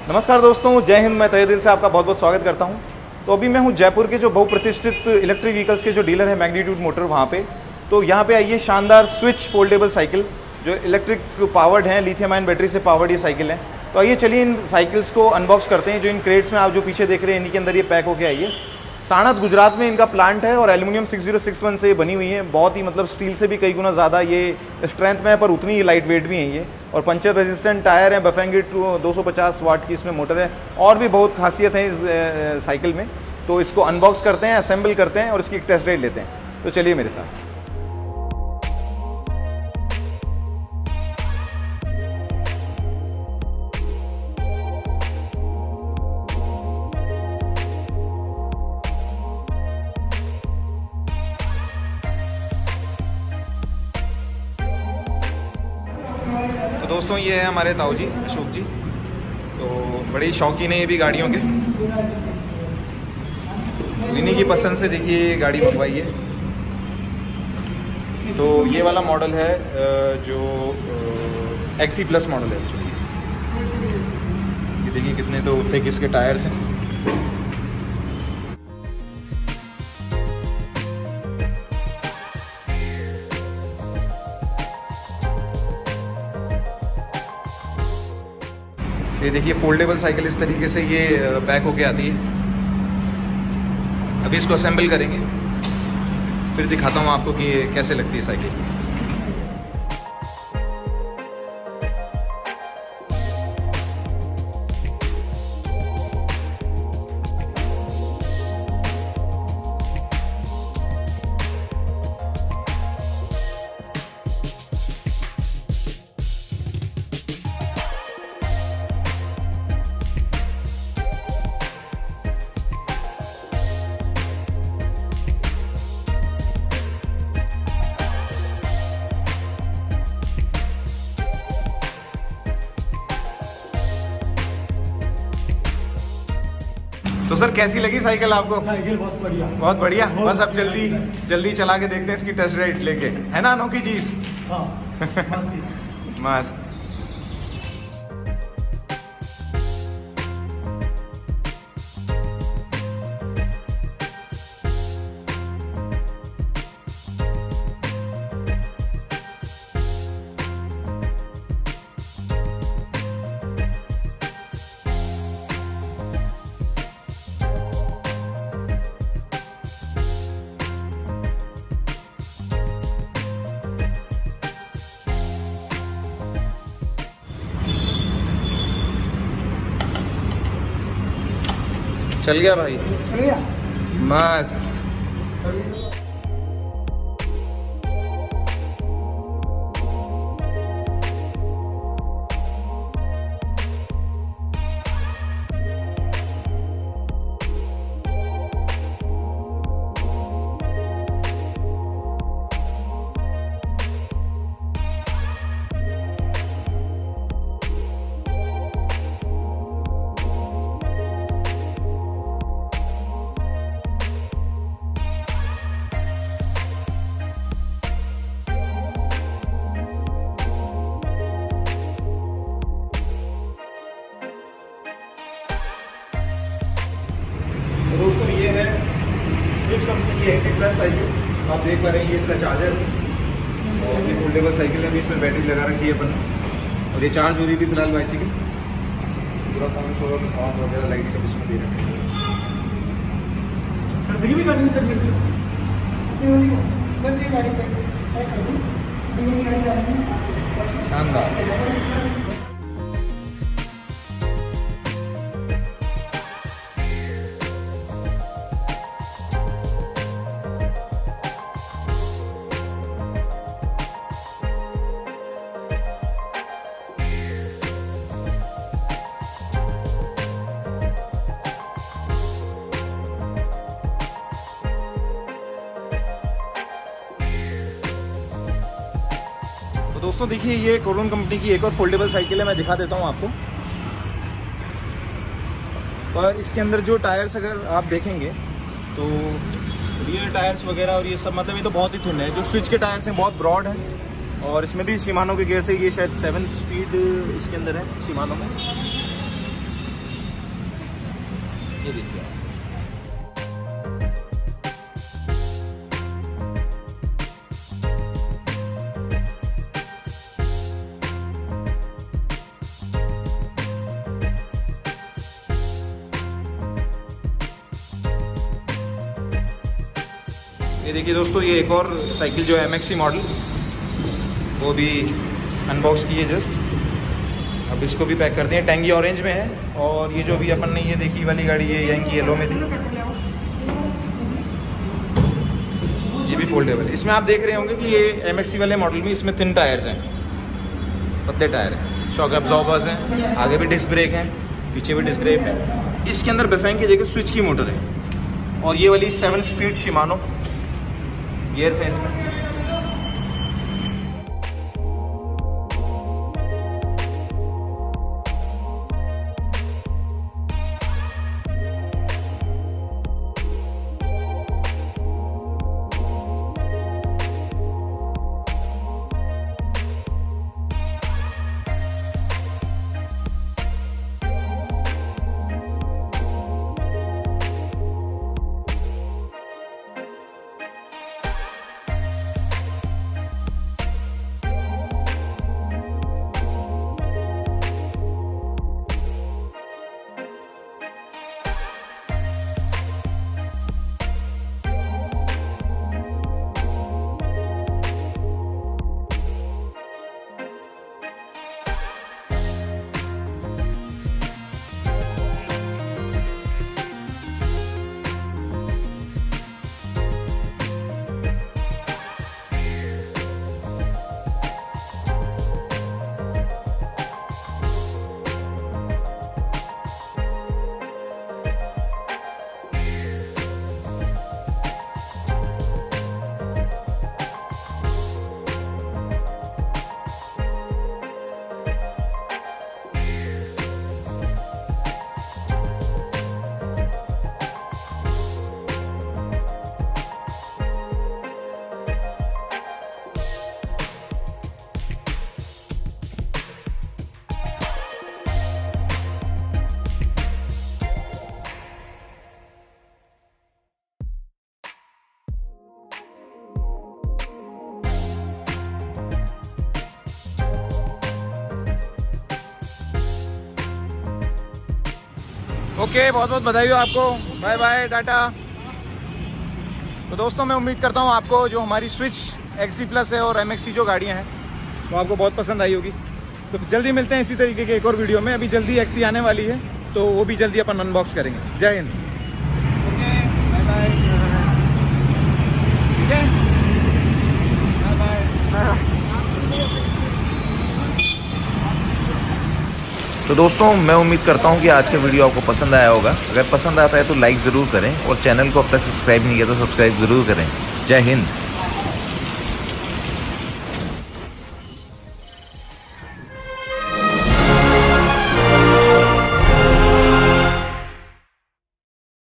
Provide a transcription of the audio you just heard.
नमस्कार दोस्तों, जय हिंद। मैं तहे दिल से आपका बहुत बहुत स्वागत करता हूं। तो अभी मैं हूं जयपुर के जो बहुप्रतिष्ठित इलेक्ट्रिक व्हीकल्स के जो डीलर है मैग्नीट्यूड मोटर, वहां पे। तो यहां पे आइए, शानदार स्विच फोल्डेबल साइकिल जो इलेक्ट्रिक पावर्ड हैं, लिथियम आयन बैटरी से पावर्ड ये साइकिल है। तो आइए चलिए इन साइकिल्स को अनबॉक्स करते हैं। जो इन क्रेट्स में आप जो पीछे देख रहे हैं, इन्हीं के अंदर ये पैक होके आइए। साणत गुजरात में इनका प्लांट है और एल्यूमिनियम 6061 से ये बनी हुई है। बहुत ही मतलब स्टील से भी कई गुना ज़्यादा ये स्ट्रेंथ में है, पर उतनी ही लाइट वेट भी है ये। और पंचर रेजिस्टेंट टायर है, बफेंगे 250 वाट की इसमें मोटर है। और भी बहुत खासियत है इस साइकिल में। तो इसको अनबॉक्स करते हैं, असेंबल करते हैं और इसकी एक टेस्ट राइड लेते हैं। तो चलिए मेरे साथ। तो दोस्तों, ये है हमारे ताऊ जी, अशोक जी। तो बड़ी शौकीन है ये भी गाड़ियों के। इन्हीं की पसंद से देखिए ये गाड़ी मंगवाई है। तो ये वाला मॉडल है जो XE प्लस मॉडल है एक्चुअली। ये देखिए कितने तो थिक इसके टायर्स हैं। ये देखिए फोल्डेबल साइकिल इस तरीके से ये पैक होके आती है। अभी इसको असेंबल करेंगे, फिर दिखाता हूँ आपको कि ये कैसे लगती है साइकिल। तो सर, कैसी लगी साइकिल आपको? साइकिल बहुत बढ़िया, बहुत बढ़िया। बस अब जल्दी चला के देखते हैं इसकी टेस्ट राइड लेके, है ना? अनोखी चीज। हाँ, मस्त। चल गया भाई, मस्त। दोस्तों, ये है स्विच कंपनी की XE प्लस साइकिल। आप देख पा रहे हैं, ये इसका चार्जर है और ये फोल्डेबल साइकिल है। अभी इसमें बैटरी लगा रखी है अपन, और ये चार्ज हो रही भी फिलहाल बाइसिकल। पूरा पॉइंट्स और ऑन वगैरह लाइट सब इसमें दे रखे हैं। शानदार। तो दोस्तों देखिए, ये कोरोन कंपनी की एक और फोल्डेबल साइकिल है। मैं दिखा देता हूँ आपको। पर इसके अंदर जो टायर्स अगर आप देखेंगे तो रियर टायर्स वगैरह और ये सब, मतलब ये तो बहुत ही थिन है। जो स्विच के टायर्स हैं बहुत ब्रॉड हैं और इसमें भी शिमानो के गियर से, ये शायद 7 स्पीड इसके अंदर है शिमानो में। ये देखिए आप। ये देखिए दोस्तों, ये एक और साइकिल जो है MXE मॉडल, वो भी अनबॉक्स की है जस्ट। अब इसको भी पैक कर दिए। टैंगी ऑरेंज में है, और ये जो भी अपन ने ये देखी वाली गाड़ी है यंकी येलो में थी, ये भी फोल्डेबल। इसमें आप देख रहे होंगे कि ये MXE वाले मॉडल में इसमें 3 टायर्स हैं, पतले टायर हैं, शॉक एब्जॉर्बर्स हैं, आगे भी डिस्क ब्रेक हैं, पीछे भी डिस्क ब्रेक है। इसके अंदर बेफेंग की जगह स्विच की मोटर है, और ये वाली 7 स्पीड शिमानो गियर्स हैं इसमें। ओके, बहुत बहुत बधाई हो आपको। Bye bye, tata. तो दोस्तों, मैं उम्मीद करता हूँ आपको जो हमारी स्विच XE प्लस है और MXE जो गाड़ियाँ हैं वो आपको बहुत पसंद आई होगी। तो जल्दी मिलते हैं इसी तरीके के एक और वीडियो में। अभी जल्दी XE आने वाली है, तो वो भी जल्दी अपन अनबॉक्स करेंगे। जय हिंद। Okay, bye bye. ठीक है, बाय बाय। तो दोस्तों, मैं उम्मीद करता हूँ कि आज का वीडियो आपको पसंद आया होगा। अगर पसंद आता है तो लाइक ज़रूर करें, और चैनल को अब तक सब्सक्राइब नहीं किया तो सब्सक्राइब ज़रूर करें। जय हिंद।